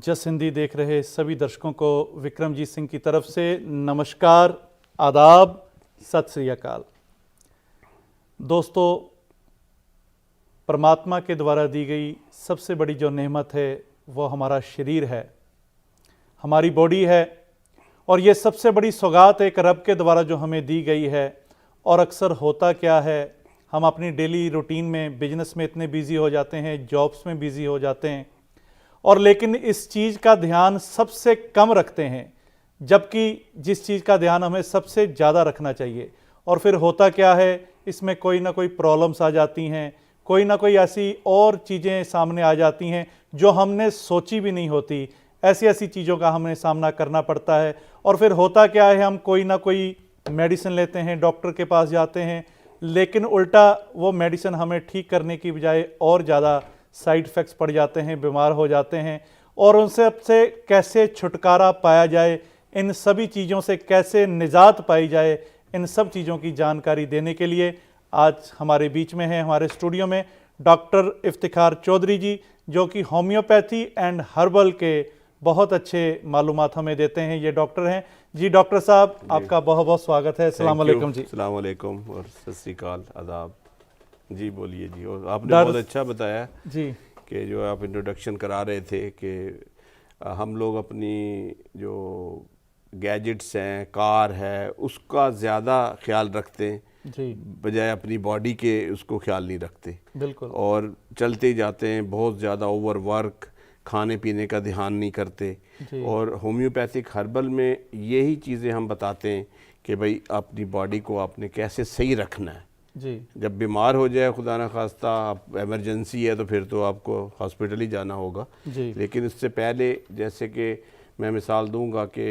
जस हिंदी देख रहे सभी दर्शकों को विक्रमजीत सिंह की तरफ से नमस्कार, आदाब, सत श्री अकाल। दोस्तों, परमात्मा के द्वारा दी गई सबसे बड़ी जो नेमत है वो हमारा शरीर है, हमारी बॉडी है। और ये सबसे बड़ी सौगात एक रब के द्वारा जो हमें दी गई है। और अक्सर होता क्या है, हम अपनी डेली रूटीन में, बिजनेस में इतने बिजी हो जाते हैं, जॉब्स में बिजी हो जाते हैं, और लेकिन इस चीज़ का ध्यान सबसे कम रखते हैं, जबकि जिस चीज़ का ध्यान हमें सबसे ज़्यादा रखना चाहिए। और फिर होता क्या है, इसमें कोई ना कोई प्रॉब्लम्स आ जाती हैं, कोई ना कोई ऐसी और चीज़ें सामने आ जाती हैं जो हमने सोची भी नहीं होती। ऐसी ऐसी चीज़ों का हमें सामना करना पड़ता है। और फिर होता क्या है, हम कोई ना कोई मेडिसिन लेते हैं, डॉक्टर के पास जाते हैं, लेकिन उल्टा वो मेडिसिन हमें ठीक करने की बजाय और ज़्यादा साइड इफ़ेक्ट्स पड़ जाते हैं, बीमार हो जाते हैं। और उनसे अब से कैसे छुटकारा पाया जाए, इन सभी चीज़ों से कैसे निजात पाई जाए, इन सब चीज़ों की जानकारी देने के लिए आज हमारे बीच में है, हमारे स्टूडियो में डॉक्टर इफ्तिखार चौधरी जी, जो कि होम्योपैथी एंड हर्बल के बहुत अच्छे मालूमात हमें देते हैं। ये डॉक्टर हैं जी। डॉक्टर साहब, आपका बहुत बहुत स्वागत है। अस्सलाम वालेकुम जी। अस्सलाम वालेकुम और सत श्री अकाल, आदाब जी। बोलिए जी। और आपने बहुत अच्छा बताया जी कि जो आप इंट्रोडक्शन करा रहे थे कि हम लोग अपनी जो गैजेट्स हैं, कार है, उसका ज़्यादा ख्याल रखते हैं जी, बजाय अपनी बॉडी के उसको ख्याल नहीं रखते। बिल्कुल। और चलते ही जाते हैं, बहुत ज़्यादा ओवर वर्क, खाने पीने का ध्यान नहीं करते। और होम्योपैथिक हर्बल में यही चीज़ें हम बताते हैं कि भाई अपनी बॉडी को आपने कैसे सही रखना है जी। जब बीमार हो जाए, खुदा न खास्ता आप इमरजेंसी है तो फिर तो आपको हॉस्पिटल ही जाना होगा जी। लेकिन इससे पहले, जैसे कि मैं मिसाल दूंगा कि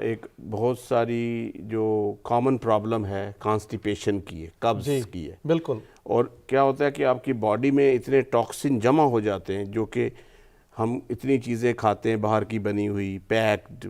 एक बहुत सारी जो कॉमन प्रॉब्लम है कॉन्स्टिपेशन की है, कब्ज़ की है। बिल्कुल। और क्या होता है कि आपकी बॉडी में इतने टॉक्सिन जमा हो जाते हैं, जो कि हम इतनी चीज़ें खाते हैं बाहर की बनी हुई, पैक्ड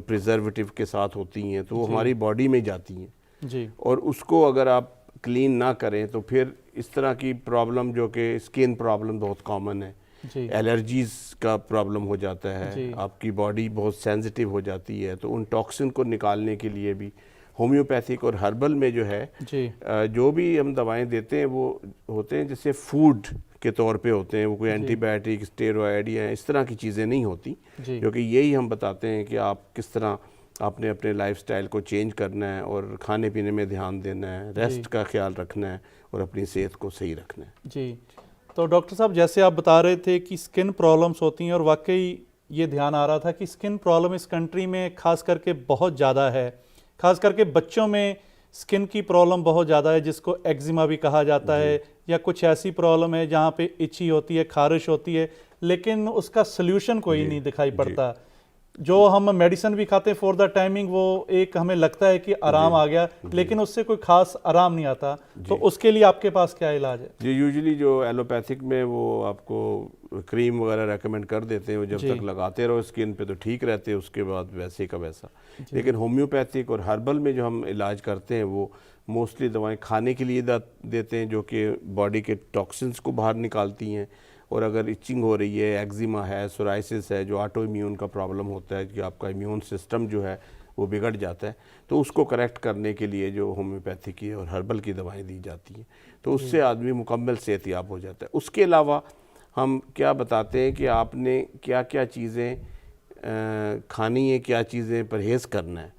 प्रिजर्वेटिव के साथ होती हैं, तो वो हमारी बॉडी में जाती हैं जी। और उसको अगर आप क्लीन ना करें तो फिर इस तरह की प्रॉब्लम, जो कि स्किन प्रॉब्लम बहुत कॉमन है, एलर्जीज का प्रॉब्लम हो जाता है, आपकी बॉडी बहुत सेंसिटिव हो जाती है। तो उन टॉक्सिन को निकालने के लिए भी होम्योपैथिक और हर्बल में जो है जो भी हम दवाएं देते हैं वो होते हैं जैसे फूड के तौर पे होते हैं। वो कोई एंटीबायोटिक, स्टेरॉयड या इस तरह की चीज़ें नहीं होती, क्योंकि यही हम बताते हैं कि आप किस तरह आपने अपने लाइफस्टाइल को चेंज करना है और खाने पीने में ध्यान देना है, रेस्ट का ख्याल रखना है और अपनी सेहत को सही रखना है जी। तो डॉक्टर साहब, जैसे आप बता रहे थे कि स्किन प्रॉब्लम्स होती हैं, और वाकई ये ध्यान आ रहा था कि स्किन प्रॉब्लम इस कंट्री में खास करके बहुत ज़्यादा है। खास करके बच्चों में स्किन की प्रॉब्लम बहुत ज़्यादा है, जिसको एक्जिमा भी कहा जाता है, या कुछ ऐसी प्रॉब्लम है जहाँ पे इची होती है, खारिश होती है, लेकिन उसका सल्यूशन कोई नहीं दिखाई पड़ता। जो हम मेडिसिन भी खाते हैं फॉर द टाइमिंग, वो एक हमें लगता है कि आराम आ गया, लेकिन उससे कोई खास आराम नहीं आता। तो उसके लिए आपके पास क्या इलाज है जी? यूजुअली जो एलोपैथिक में वो आपको क्रीम वगैरह रेकमेंड कर देते हैं, वो जब तक लगाते रहो स्किन पे तो ठीक रहते हैं, उसके बाद वैसे का वैसा। लेकिन होम्योपैथिक और हर्बल में जो हम इलाज करते हैं वो मोस्टली दवाएं खाने के लिए देते हैं, जो कि बॉडी के टॉक्सिन्स को बाहर निकालती हैं। और अगर इचिंग हो रही है, एक्जिमा है, सोराइसिस है, जो ऑटो इम्यून का प्रॉब्लम होता है कि आपका इम्यून सिस्टम जो है वो बिगड़ जाता है, तो उसको करेक्ट करने के लिए जो होम्योपैथी की और हर्बल की दवाएं दी जाती हैं, तो उससे आदमी मुकम्मल सेहतयाब हो जाता है। उसके अलावा हम क्या बताते हैं कि आपने क्या क्या चीज़ें खानी है, क्या चीज़ें परहेज़ करना है।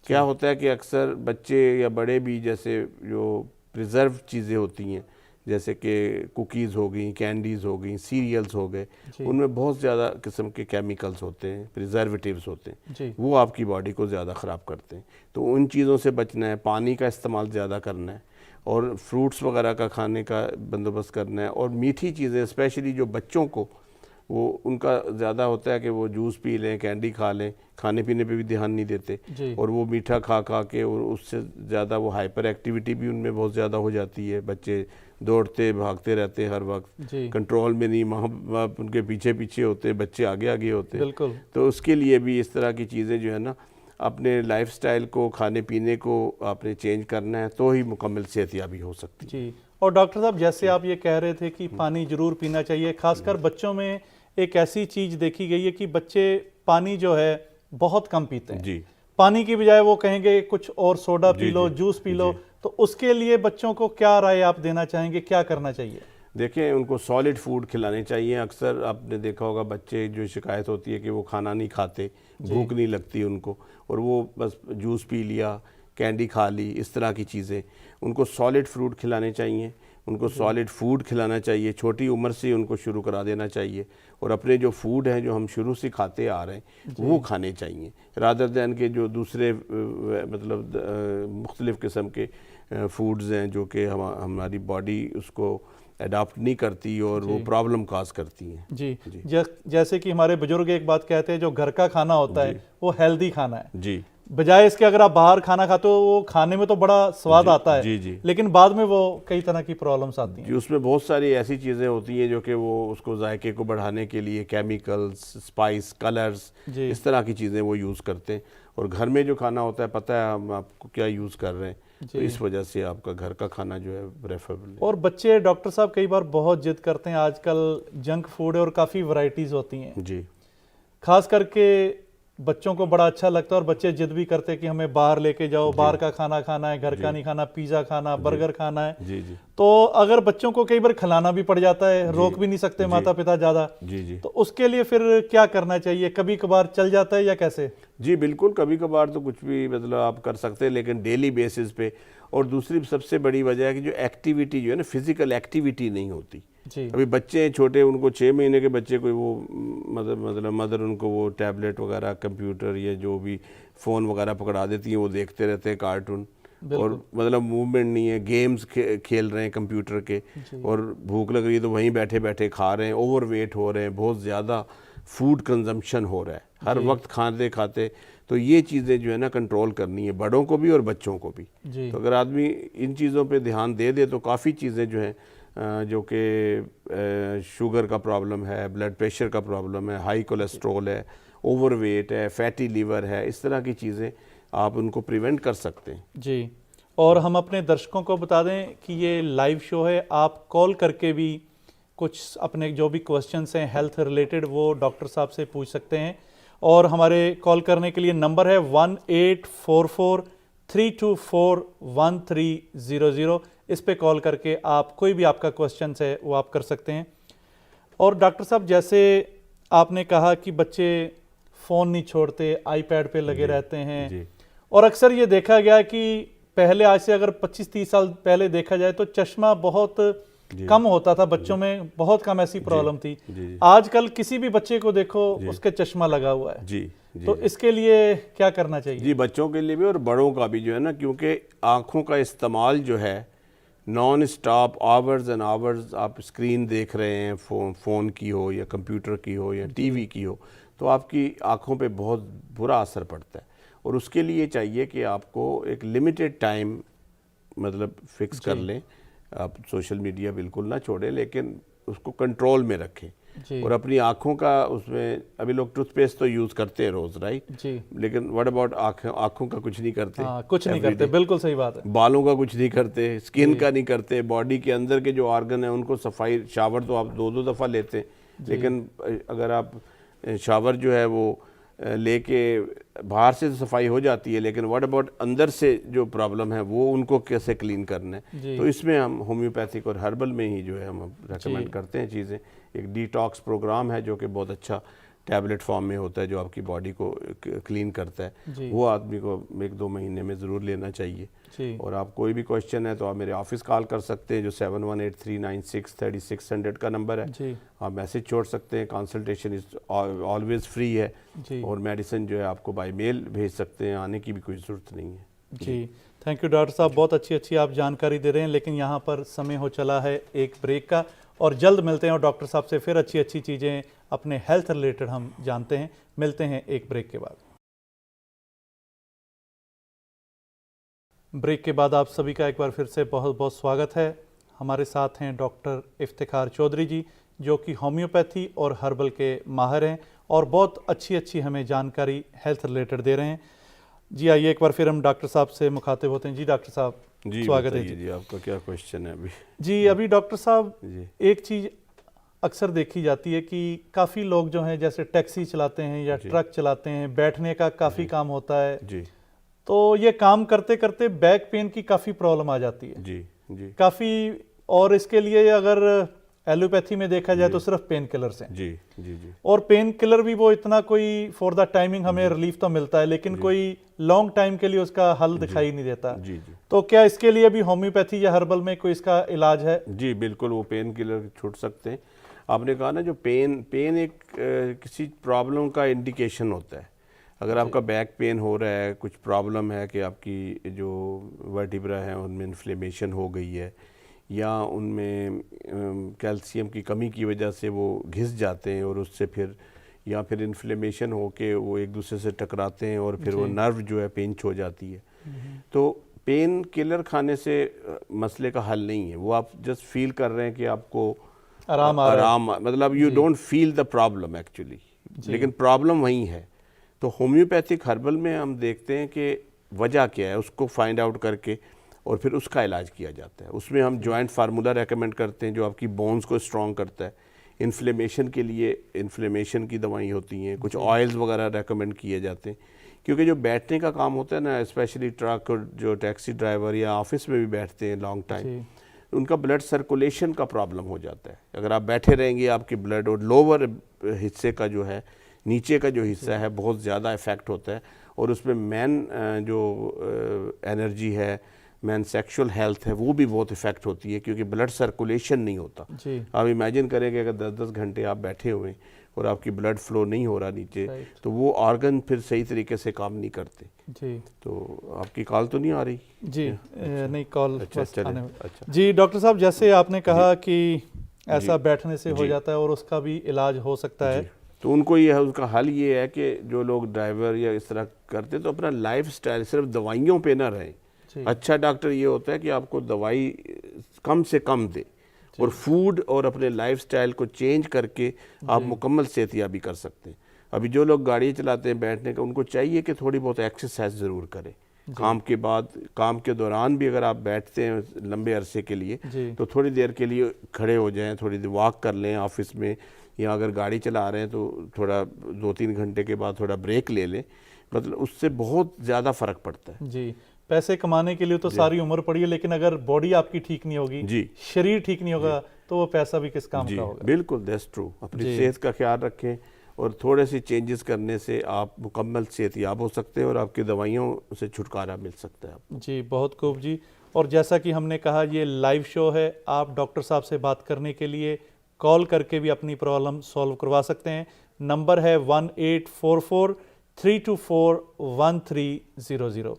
क्या होता है कि अक्सर बच्चे या बड़े भी, जैसे जो प्रिजर्व चीज़ें होती हैं, जैसे कि कुकीज़ हो गई, कैंडीज़ हो गई, सीरियल्स हो गए, उनमें बहुत ज़्यादा किस्म के केमिकल्स होते हैं, प्रिजर्वेटिव्स होते हैं, वो आपकी बॉडी को ज़्यादा ख़राब करते हैं। तो उन चीज़ों से बचना है, पानी का इस्तेमाल ज़्यादा करना है और फ्रूट्स वगैरह का खाने का बंदोबस्त करना है। और मीठी चीज़ें, स्पेशली जो बच्चों को, वो उनका ज़्यादा होता है कि वो जूस पी लें, कैंडी खा लें, खाने पीने पे भी ध्यान नहीं देते और वो मीठा खा खा के, और उससे ज़्यादा वो हाइपर एक्टिविटी भी उनमें बहुत ज़्यादा हो जाती है। बच्चे दौड़ते भागते रहते हैं हर वक्त, कंट्रोल में नहीं, माँ बाप उनके पीछे पीछे होते, बच्चे आगे आगे होते। तो उसके लिए भी इस तरह की चीज़ें जो है ना, अपने लाइफस्टाइल को, खाने पीने को आपने चेंज करना है, तो ही मुकम्मल सेहतयाबी हो सकती है। और डॉक्टर साहब, जैसे आप ये कह रहे थे कि पानी ज़रूर पीना चाहिए, खासकर बच्चों में एक ऐसी चीज देखी गई है कि बच्चे पानी जो है बहुत कम पीते हैं। जी पानी की बजाय वो कहेंगे कुछ और सोडा जी पी लो, जी जूस पी लो। जी। तो उसके लिए बच्चों को क्या राय आप देना चाहेंगे, क्या करना चाहिए? देखिए, उनको सॉलिड फूड खिलाने चाहिए। अक्सर आपने देखा होगा बच्चे जो शिकायत होती है कि वो खाना नहीं खाते, भूख नहीं लगती उनको, और वो बस जूस पी लिया, कैंडी खा ली, इस तरह की चीज़ें। उनको सॉलिड फ्रूट खिलाने चाहिए, उनको सॉलिड फूड खिलाना चाहिए, छोटी उम्र से उनको शुरू करा देना चाहिए। और अपने जो फूड हैं जो हम शुरू से खाते आ रहे हैं वो खाने चाहिए, रादर दैन के जो दूसरे मतलब मुख्तलिफ़ किस्म के फूड्स हैं जो कि हमारी बॉडी उसको अडॉप्ट नहीं करती और वो प्रॉब्लम काज करती हैं। जी, जैसे कि हमारे बुजुर्ग एक बात कहते हैं, जो घर का खाना होता है वो हेल्दी खाना है। जी, बजाय इसके अगर आप बाहर खाना खाते हो वो खाने में तो बड़ा स्वाद आता है, जी जी, लेकिन बाद में वो कई तरह की प्रॉब्लम्स आती हैं। जी, उसमें बहुत सारी ऐसी चीज़ें होती हैं जो कि वो उसको जायके को बढ़ाने के लिए केमिकल्स, स्पाइस, कलर्स, इस तरह की चीज़ें वो यूज़ करते हैं। और घर में जो खाना होता है पता है हम आपको क्या यूज़ कर रहे हैं, तो इस वजह से आपका घर का खाना जो है प्रेफरेबल है। और बच्चे डॉक्टर साहब कई बार बहुत जिद करते हैं, आजकल जंक फूड है और काफ़ी वैरायटीज़ होती हैं, जी खास करके बच्चों को बड़ा अच्छा लगता है और बच्चे जिद भी करते हैं कि हमें बाहर लेके जाओ, बाहर का खाना खाना है, घर का नहीं खाना, पिज़्ज़ा खाना, बर्गर खाना है। जी जी तो अगर बच्चों को कई बार खिलाना भी पड़ जाता है, रोक भी नहीं सकते माता पिता ज़्यादा, जी जी तो उसके लिए फिर क्या करना चाहिए? कभी कभार चल जाता है या कैसे? जी बिल्कुल, कभी कभार तो कुछ भी मतलब आप कर सकते हैं, लेकिन डेली बेसिस पे। और दूसरी सबसे बड़ी वजह है कि जो एक्टिविटी जो है ना, फिजिकल एक्टिविटी नहीं होती। जी अभी बच्चे हैं छोटे, उनको 6 महीने के बच्चे को वो मतलब मदर उनको वो टैबलेट वगैरह, कंप्यूटर या जो भी फ़ोन वगैरह पकड़ा देती हैं, वो देखते रहते हैं कार्टून, और मतलब मूवमेंट नहीं है, गेम्स खेल रहे हैं कंप्यूटर के, और भूख लग रही है तो वहीं बैठे बैठे खा रहे हैं, ओवरवेट हो रहे हैं, बहुत ज़्यादा फूड कंजम्पशन हो रहा है हर वक्त खाते खाते। तो ये चीज़ें जो है ना कंट्रोल करनी है, बड़ों को भी और बच्चों को भी। तो अगर आदमी इन चीज़ों पे ध्यान दे दे तो काफ़ी चीज़ें जो हैं जो कि शुगर का प्रॉब्लम है, ब्लड प्रेशर का प्रॉब्लम है, हाई कोलेस्ट्रॉल है, ओवरवेट है, फैटी लीवर है, इस तरह की चीज़ें आप उनको प्रिवेंट कर सकते हैं। जी, और हम अपने दर्शकों को बता दें कि ये लाइव शो है, आप कॉल करके भी कुछ अपने जो भी क्वेश्चंस हैं हेल्थ रिलेटेड वो डॉक्टर साहब से पूछ सकते हैं। और हमारे कॉल करने के लिए नंबर है 1844-324-1300। इस पे कॉल करके आप कोई भी आपका क्वेश्चन है वो आप कर सकते हैं। और डॉक्टर साहब, जैसे आपने कहा कि बच्चे फ़ोन नहीं छोड़ते, आईपैड पे लगे रहते हैं, और अक्सर ये देखा गया कि पहले, आज से अगर 25-30 साल पहले देखा जाए तो चश्मा बहुत कम होता था बच्चों में, बहुत कम ऐसी प्रॉब्लम थी। आजकल किसी भी बच्चे को देखो उसके चश्मा लगा हुआ है। जी तो इसके लिए क्या करना चाहिए? जी, बच्चों के लिए भी और बड़ों का भी जो है ना, क्योंकि आँखों का इस्तेमाल जो है non stop, hours and hours आप स्क्रीन देख रहे हैं, फ़ोन की हो या कंप्यूटर की हो या टीवी की हो, तो आपकी आँखों पे बहुत बुरा असर पड़ता है। और उसके लिए चाहिए कि आपको एक लिमिटेड टाइम मतलब फिक्स कर लें। आप सोशल मीडिया बिल्कुल ना छोड़ें, लेकिन उसको कंट्रोल में रखें। और अपनी आँखों का उसमें, अभी लोग टूथपेस्ट तो यूज़ करते हैं रोज़, राइट जी, लेकिन व्हाट अबाउट आँखों का कुछ नहीं करते। कुछ नहीं करते, बिल्कुल सही बात है। बालों का कुछ नहीं करते, स्किन का नहीं करते, बॉडी के अंदर के जो ऑर्गन है उनको सफाई, शावर तो आप 2-2 दफ़ा लेते हैं, लेकिन अगर आप शावर जो है वो लेके बाहर से तो सफाई हो जाती है, लेकिन व्हाट अबाउट अंदर से जो प्रॉब्लम है वो उनको कैसे क्लीन करना है। तो इसमें हम होम्योपैथिक और हर्बल में ही जो है हम रेकमेंड करते हैं चीज़ें। एक डिटॉक्स प्रोग्राम है जो कि बहुत अच्छा टैबलेट फॉर्म में होता है, जो आपकी बॉडी को क्लीन करता है, वो आदमी को 1-2 महीने में ज़रूर लेना चाहिए। और आप कोई भी क्वेश्चन है तो आप मेरे ऑफिस कॉल कर सकते हैं, जो 7183963600 का नंबर है। आप मैसेज छोड़ सकते हैं, कंसल्टेशन इज ऑलवेज फ्री है, और मेडिसिन जो है आपको बाय मेल भेज सकते हैं, आने की भी कोई ज़रूरत नहीं है। जी, थैंक यू डॉक्टर साहब, बहुत अच्छी आप जानकारी दे रहे हैं, लेकिन यहाँ पर समय हो चला है एक ब्रेक का, और जल्द मिलते हैं और डॉक्टर साहब से फिर अच्छी चीज़ें अपने हेल्थ रिलेटेड हम जानते हैं। मिलते हैं एक ब्रेक के बाद। ब्रेक के बाद आप सभी का एक बार फिर से बहुत बहुत स्वागत है। हमारे साथ हैं डॉक्टर इफ्तिखार चौधरी जी, जो कि होम्योपैथी और हर्बल के माहिर हैं और बहुत अच्छी हमें जानकारी हेल्थ रिलेटेड दे रहे हैं। जी आइए एक बार फिर हम डॉक्टर साहब से मुखातिब होते हैं। जी डॉक्टर साहब, जी स्वागत है जी। आपका क्या क्वेश्चन है अभी? जी अभी डॉक्टर साहब एक चीज़ अक्सर देखी जाती है कि काफ़ी लोग जो हैं जैसे टैक्सी चलाते हैं या ट्रक चलाते हैं, बैठने का काफ़ी काम होता है जी, तो ये काम करते करते बैक पेन की काफ़ी प्रॉब्लम आ जाती है जी, जी, काफ़ी। और इसके लिए अगर एलोपैथी में देखा जाए तो सिर्फ पेन किलर्स हैं जी, जी, जी, और पेन किलर भी वो इतना कोई फॉर द टाइमिंग हमें रिलीफ तो मिलता है लेकिन कोई लॉन्ग टाइम के लिए उसका हल दिखाई नहीं देता। जी, जी, तो क्या इसके लिए भी होम्योपैथी या हर्बल में कोई इसका इलाज है? जी, बिल्कुल वो पेन किलर छूट सकते हैं। आपने कहा ना जो पेन एक किसी प्रॉब्लम का इंडिकेशन होता है। अगर आपका बैक पेन हो रहा है, कुछ प्रॉब्लम है कि आपकी जो वर्टिब्रा है उनमें इन्फ्लेमेशन हो गई है या उनमें कैल्शियम की कमी की वजह से वो घिस जाते हैं और उससे फिर या फिर इन्फ्लेमेशन होके वो एक दूसरे से टकराते हैं और फिर वो नर्व जो है पिंच हो जाती है। तो पेन किलर खाने से मसले का हल नहीं है। वो आप जस्ट फील कर रहे हैं कि आपको आराम मतलब you don't feel the problem actually, लेकिन प्रॉब्लम वही है। तो होम्योपैथिक हर्बल में हम देखते हैं कि वजह क्या है, उसको फाइंड आउट करके और फिर उसका इलाज किया जाता है। उसमें हम जॉइंट फार्मूला रेकमेंड करते हैं जो आपकी बोन्स को स्ट्रॉन्ग करता है। इन्फ्लेमेशन के लिए इन्फ्लेमेशन की दवाई होती हैं, कुछ ऑयल्स वगैरह रेकमेंड किए जाते हैं क्योंकि जो बैठने का काम होता है ना, स्पेशली ट्रक और जो टैक्सी ड्राइवर या ऑफिस में भी बैठते हैं लॉन्ग टाइम, उनका ब्लड सर्कुलेशन का प्रॉब्लम हो जाता है। अगर आप बैठे रहेंगे आपकी ब्लड और लोअर हिस्से का जो है, नीचे का जो हिस्सा है बहुत ज़्यादा इफ़ेक्ट होता है और उसमें मैन जो एनर्जी है, मैन सेक्सुअल हेल्थ है वो भी बहुत इफेक्ट होती है क्योंकि ब्लड सर्कुलेशन नहीं होता। आप इमेजिन करें कि अगर 10-10 घंटे आप बैठे हुए और आपकी ब्लड फ्लो नहीं हो रहा नीचे, तो वो ऑर्गन फिर सही तरीके से काम नहीं करते। जी, तो आपकी कॉल तो नहीं आ रही? जी, अच्छा, नहीं कॉल अच्छा, अच्छा जी। डॉक्टर साहब जैसे आपने कहा कि ऐसा बैठने से हो जाता है और उसका भी इलाज हो सकता है, तो उनको ये है, उसका हल ये है कि जो लोग ड्राइवर या इस तरह करते तो अपना लाइफ स्टाइल सिर्फ दवाइयों पे ना रहें। अच्छा डॉक्टर ये होता है कि आपको दवाई कम से कम दे और फूड और अपने लाइफस्टाइल को चेंज करके आप मुकम्मल सेहतयाबी कर सकते हैं। अभी जो लोग गाड़ी चलाते हैं बैठने का, उनको चाहिए कि थोड़ी बहुत एक्सरसाइज ज़रूर करें काम के बाद। काम के दौरान भी अगर आप बैठते हैं लंबे अरसे के लिए तो थोड़ी देर के लिए खड़े हो जाएं, थोड़ी देर वॉक कर लें ऑफिस में, या अगर गाड़ी चला रहे हैं तो थोड़ा 2-3 घंटे के बाद थोड़ा ब्रेक ले लें। मतलब उससे बहुत ज़्यादा फ़र्क पड़ता है। जी, पैसे कमाने के लिए तो सारी उम्र पड़ी है लेकिन अगर बॉडी आपकी ठीक नहीं होगी, शरीर ठीक नहीं होगा तो वो पैसा भी किस काम का होगा। बिल्कुल, दैट्स ट्रू। अपनी सेहत का ख्याल रखें और थोड़े से चेंजेस करने से आप मुकम्मल सेहतयाब हो सकते हैं और आपकी दवाइयों से छुटकारा मिल सकता है आपको। जी, बहुत खूब जी। और जैसा कि हमने कहा ये लाइव शो है, आप डॉक्टर साहब से बात करने के लिए कॉल करके भी अपनी प्रॉब्लम सॉल्व करवा सकते हैं। नंबर है 1844-324-1300।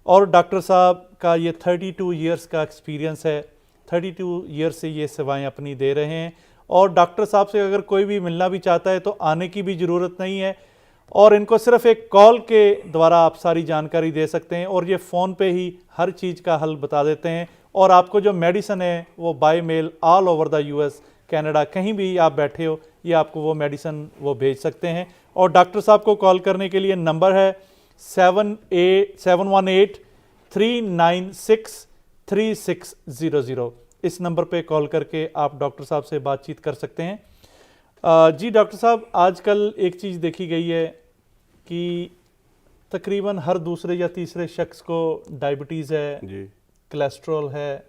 और डॉक्टर साहब का ये 32 ईयर्स का एक्सपीरियंस है, 32 ईयर्स से ये सेवाएं अपनी दे रहे हैं। और डॉक्टर साहब से अगर कोई भी मिलना भी चाहता है तो आने की भी ज़रूरत नहीं है और इनको सिर्फ एक कॉल के द्वारा आप सारी जानकारी दे सकते हैं और ये फ़ोन पे ही हर चीज़ का हल बता देते हैं। और आपको जो मेडिसिन है वो by mail all over the US, Canada, कहीं भी आप बैठे हो ये आपको वो मेडिसिन वो भेज सकते हैं। और डॉक्टर साहब को कॉल करने के लिए नंबर है 718-396-3600। इस नंबर पे कॉल करके आप डॉक्टर साहब से बातचीत कर सकते हैं। जी डॉक्टर साहब, आजकल एक चीज़ देखी गई है कि तकरीबन हर दूसरे या तीसरे शख्स को डायबिटीज़ है, कोलेस्ट्रॉल है,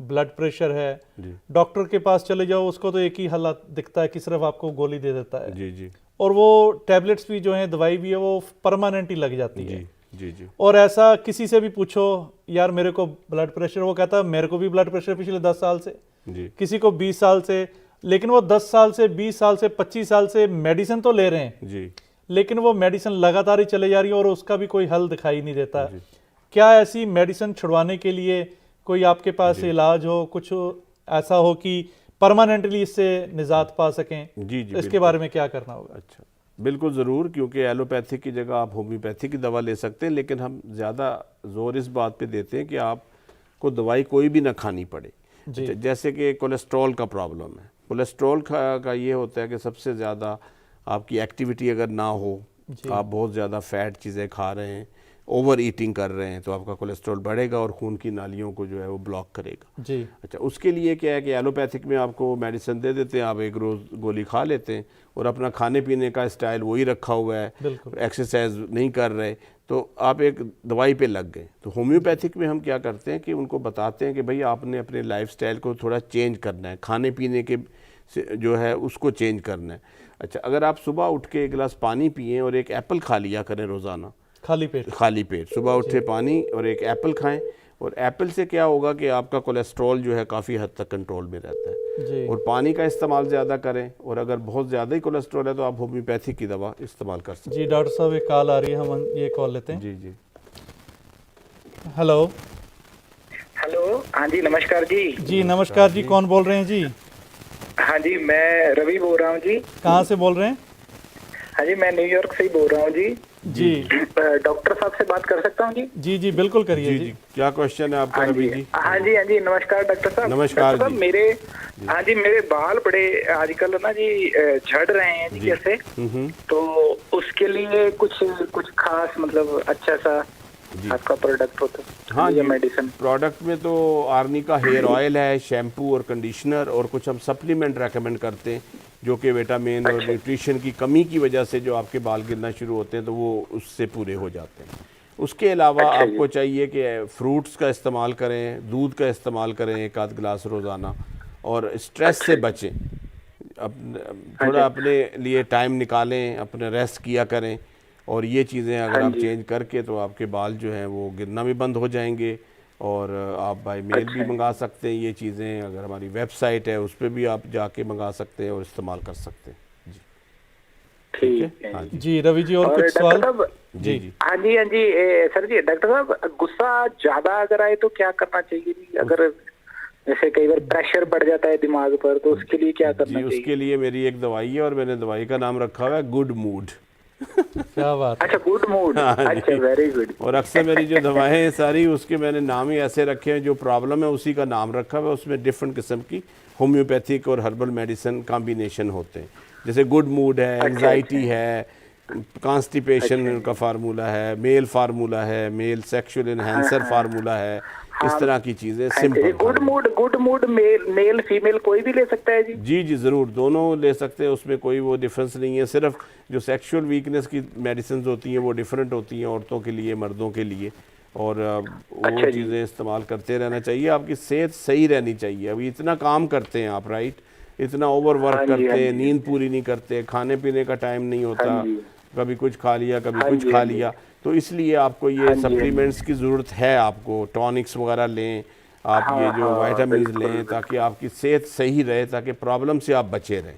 ब्लड प्रेशर है। डॉक्टर के पास चले जाओ उसको तो एक ही हालत दिखता है कि सिर्फ आपको गोली दे देता है। और वो टैबलेट्स भी जो हैं, दवाई भी है, वो परमानेंट ही लग जाती है। और ऐसा किसी से भी पूछो यार मेरे को ब्लड प्रेशर, वो कहता है मेरे को भी ब्लड प्रेशर पिछले 10 साल से, किसी को 20 साल से, लेकिन वो 10 साल से, 20 साल से, 25 साल से मेडिसिन तो ले रहे हैं लेकिन वो मेडिसिन लगातार ही चले जा रही है और उसका भी कोई हल दिखाई नहीं देता। क्या ऐसी मेडिसिन छुड़वाने के लिए कोई आपके पास इलाज हो, कुछ ऐसा हो कि परमानेंटली इससे निजात पा सकें? इसके बारे में क्या करना होगा? अच्छा, बिल्कुल ज़रूर, क्योंकि एलोपैथी की जगह आप होम्योपैथी की दवा ले सकते हैं, लेकिन हम ज़्यादा जोर इस बात पे देते हैं कि आपको दवाई कोई भी ना खानी पड़े। जैसे कि कोलेस्ट्रॉल का प्रॉब्लम है, कोलेस्ट्रॉल का ये होता है कि सबसे ज़्यादा आपकी एक्टिविटी अगर ना हो, आप बहुत ज़्यादा फ़ैट चीज़ें खा रहे हैं, ओवर ईटिंग कर रहे हैं तो आपका कोलेस्ट्रॉल बढ़ेगा और खून की नालियों को जो है वो ब्लॉक करेगा। जी। अच्छा, उसके लिए क्या है कि एलोपैथिक में आपको मेडिसिन दे देते हैं, आप एक रोज़ गोली खा लेते हैं और अपना खाने पीने का स्टाइल वही रखा हुआ है, एक्सरसाइज नहीं कर रहे तो आप एक दवाई पे लग गए। तो होम्योपैथिक में हम क्या करते हैं कि उनको बताते हैं कि भाई आपने अपने लाइफस्टाइल को थोड़ा चेंज करना है, खाने पीने के जो है उसको चेंज करना है। अच्छा, अगर आप सुबह उठ के एक गिलास पानी पिएं और एक एप्पल खा लिया करें रोज़ाना, खाली पेट सुबह उठे पानी और एक एप्पल खाएं, और एप्पल से क्या होगा कि आपका कोलेस्ट्रॉल जो है काफ़ी हद तक कंट्रोल में रहता है। जी। और पानी का इस्तेमाल ज़्यादा करें, और अगर बहुत ज़्यादा ही कोलेस्ट्रॉल है तो आप होम्योपैथिक की दवा इस्तेमाल कर सकते हैं। जी डॉक्टर साहब एक कॉल आ रही है, हम ये कॉल लेते हैं। जी जी। हेलो। हेलो, हाँ जी नमस्कार जी। जी नमस्कार जी, कौन बोल रहे हैं जी? हाँ जी, मैं रवि बोल रहा हूँ जी। कहाँ से बोल रहे हैं? हाँ जी, मैं न्यूयॉर्क से ही बोल रहा हूँ जी। जी। डॉक्टर साहब से बात कर सकता हूँ जी? जी जी बिल्कुल करिए जी। क्या क्वेश्चन है आपका रवि जी? हाँ जी, नमस्कार डॉक्टर साहब। नमस्कार डॉक्टर साहब, मेरे बाल बड़े आजकल ना जी झड़ रहे हैं जी कैसे, तो उसके लिए कुछ खास मतलब अच्छा सा आपका प्रोडक्ट होता है? हाँ जी, मेडिसिन प्रोडक्ट में तो आर्निका हेयर ऑयल है, शैम्पू और कंडीशनर, और कुछ हम सप्लीमेंट रेकमेंड करते हैं जो कि विटामिन और न्यूट्रिशन की कमी की वजह से जो आपके बाल गिरना शुरू होते हैं तो वो उससे पूरे हो जाते हैं। उसके अलावा आपको चाहिए कि फ्रूट्स का इस्तेमाल करें, दूध का इस्तेमाल करें एक आध गिलास रोज़ाना, और स्ट्रेस से बचें, थोड़ा अपने लिए टाइम निकालें, अपने रेस्ट किया करें, और ये चीज़ें अगर आप चेंज करके तो आपके बाल जो हैं वो गिरना भी बंद हो जाएंगे। और आप बाय मेल भी मंगा सकते हैं ये चीज़ें, अगर हमारी वेबसाइट है उस पर भी आप जाके मंगा सकते हैं और इस्तेमाल कर सकते हैं। जी ठीक है। हाँ जी रवि जी, और कुछ सवाल? जी जी। हाँ जी सर जी, डॉक्टर साहब गुस्सा ज्यादा अगर आए तो क्या करना चाहिए जी? अगर जैसे कई बार प्रेशर बढ़ जाता है दिमाग पर तो उसके लिए क्या करना चाहिए? उसके लिए मेरी एक दवाई है और मैंने दवाई का नाम रखा हुआ है गुड मूड। क्या बात है। अच्छा, गुड मूड। अच्छा, वेरी गुड। और अक्सर मेरी जो दवाएं हैं सारी उसके मैंने नाम ही ऐसे रखे हैं, जो प्रॉब्लम है उसी का नाम रखा हुआ है, उसमें डिफरेंट किस्म की होम्योपैथिक और हर्बल मेडिसिन कॉम्बिनेशन होते हैं। जैसे गुड मूड है, एंजाइटी है, कॉन्स्टिपेशन का फार्मूला है, मेल फार्मूला है, मेल सेक्सुअल एनहांसर फार्मूला है, इस तरह की चीज़ें simple. Good mood male female कोई भी ले सकता है जी? जी जी ज़रूर, दोनों ले सकते हैं, उसमें कोई वो डिफरेंस नहीं है। सिर्फ जो सेक्सुअल वीकनेस की मेडिसिन होती हैं वो डिफरेंट होती हैं औरतों के लिए, मर्दों के लिए, और वो चीज़ें इस्तेमाल करते रहना चाहिए। आपकी सेहत सही रहनी चाहिए। अभी इतना काम करते हैं आप, राइट, इतना ओवर वर्क करते हैं, नींद पूरी नहीं करते, खाने पीने का टाइम नहीं होता, कभी कुछ खा लिया कभी कुछ खा लिया, तो इसलिए आपको ये सप्लीमेंट्स की ज़रूरत है। आपको टॉनिक्स वगैरह लें, आप ये जो वाइटामिन लें, ताकि आपकी सेहत सही रहे, ताकि प्रॉब्लम से आप बचे रहें।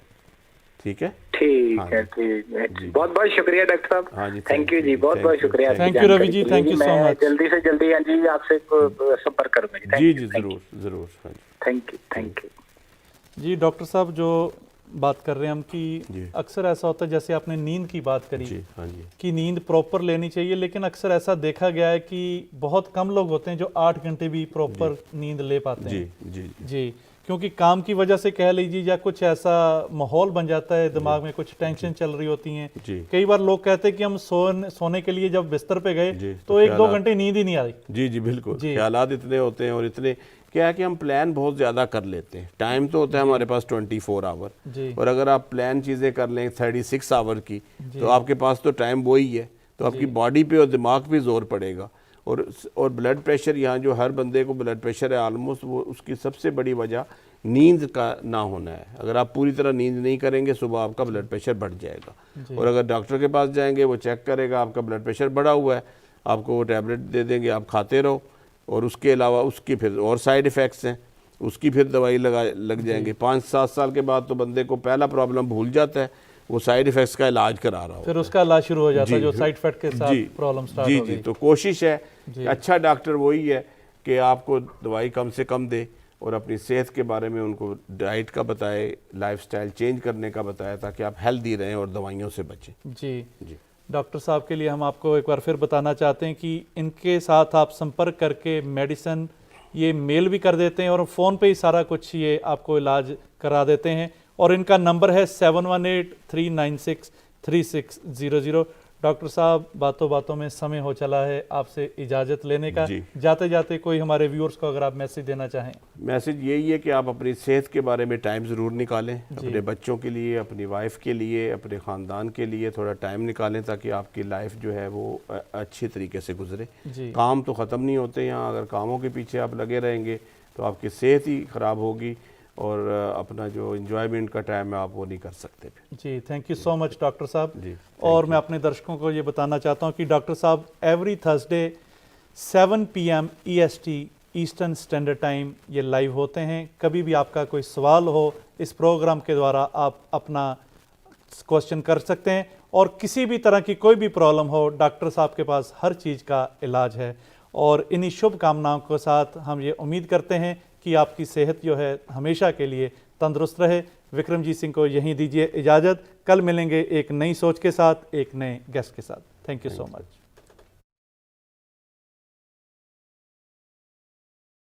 ठीक है? ठीक है। बहुत बहुत शुक्रिया डॉक्टर साहब। हाँ जी, थैंक यू जी, बहुत बहुत शुक्रिया। Thank you Ravi ji, thank you so much. जल्दी से जल्दी हाँ जी आपसे संपर्क करूँगा जी जी ज़रूर ज़रूर। Thank you. जी डॉक्टर साहब, जो बात कर रहे हैं हम कि अक्सर ऐसा होता है, जैसे आपने नींद की बात करी कि नींद प्रॉपर लेनी चाहिए, लेकिन अक्सर ऐसा देखा गया है कि बहुत कम लोग होते हैं जो 8 घंटे भी प्रॉपर नींद ले पाते हैं। जी, क्योंकि काम की वजह से कह लीजिए, या कुछ ऐसा माहौल बन जाता है, दिमाग में कुछ टेंशन चल रही होती हैं। कई बार लोग कहते हैं कि हम सोने के लिए जब बिस्तर पे गए तो 1-2 घंटे नींद ही नहीं आई। जी जी बिल्कुल, ख्यालात इतने होते हैं, और इतने क्या है कि हम प्लान बहुत ज़्यादा कर लेते हैं। टाइम तो होता है हमारे पास 24 आवर, और अगर आप प्लान चीज़ें कर लें 36 आवर की, तो आपके पास तो टाइम वही है, तो आपकी बॉडी पे और दिमाग पे जोर पड़ेगा। और ब्लड प्रेशर, यहाँ जो हर बंदे को ब्लड प्रेशर है ऑलमोस्ट, वो उसकी सबसे बड़ी वजह नींद का ना होना है। अगर आप पूरी तरह नींद नहीं करेंगे, सुबह आपका ब्लड प्रेशर बढ़ जाएगा, और अगर डॉक्टर के पास जाएंगे वो चेक करेगा आपका ब्लड प्रेशर बढ़ा हुआ है, आपको वो टैबलेट दे देंगे, आप खाते रहो, और उसके अलावा उसकी फिर और साइड इफ़ेक्ट्स हैं, उसकी फिर दवाई लग जाएंगे। 5-7 साल के बाद तो बंदे को पहला प्रॉब्लम भूल जाता है, वो साइड इफ़ेक्ट्स का इलाज करा रहा हो, फिर उसका इलाज शुरू हो जाता है, जो साइड इफेक्ट के साथ प्रॉब्लम स्टार्ट हो गई। तो कोशिश है, अच्छा डॉक्टर वही है कि आपको दवाई कम से कम दे, और अपनी सेहत के बारे में उनको डाइट का बताए, लाइफस्टाइल चेंज करने का बताए, ताकि आप हेल्दी रहें और दवाइयों से बचें। जी डॉक्टर साहब के लिए हम आपको एक बार फिर बताना चाहते हैं कि इनके साथ आप संपर्क करके मेडिसिन ये मेल भी कर देते हैं, और फ़ोन पे ही सारा कुछ ये आपको इलाज करा देते हैं। और इनका नंबर है 7183963600। डॉक्टर साहब, बातों बातों में समय हो चला है आपसे इजाज़त लेने का। जी। जाते जाते कोई हमारे व्यूअर्स को अगर आप मैसेज देना चाहें। मैसेज यही है कि आप अपनी सेहत के बारे में टाइम ज़रूर निकालें, अपने बच्चों के लिए, अपनी वाइफ के लिए, अपने ख़ानदान के लिए थोड़ा टाइम निकालें ताकि आपकी लाइफ जो है वो अच्छी तरीके से गुजरे। काम तो ख़त्म नहीं होते यहाँ, अगर कामों के पीछे आप लगे रहेंगे तो आपकी सेहत ही ख़राब होगी और अपना जो इंजॉयमेंट का टाइम है आप वो नहीं कर सकते। जी, thank you so much doctor साहब। जी, और मैं अपने दर्शकों को ये बताना चाहता हूँ कि डॉक्टर साहब every Thursday 7 PM EST eastern standard time ये लाइव होते हैं। कभी भी आपका कोई सवाल हो इस प्रोग्राम के द्वारा आप अपना क्वेश्चन कर सकते हैं, और किसी भी तरह की कोई भी प्रॉब्लम हो डॉक्टर साहब के पास हर चीज़ का इलाज है। और इन्हीं शुभकामनाओं के साथ हम ये उम्मीद करते हैं कि आपकी सेहत जो है हमेशा के लिए तंदुरुस्त रहे। विक्रमजीत सिंह को यहीं दीजिए इजाज़त। कल मिलेंगे एक नई सोच के साथ, एक नए गेस्ट के साथ। Thank you so much.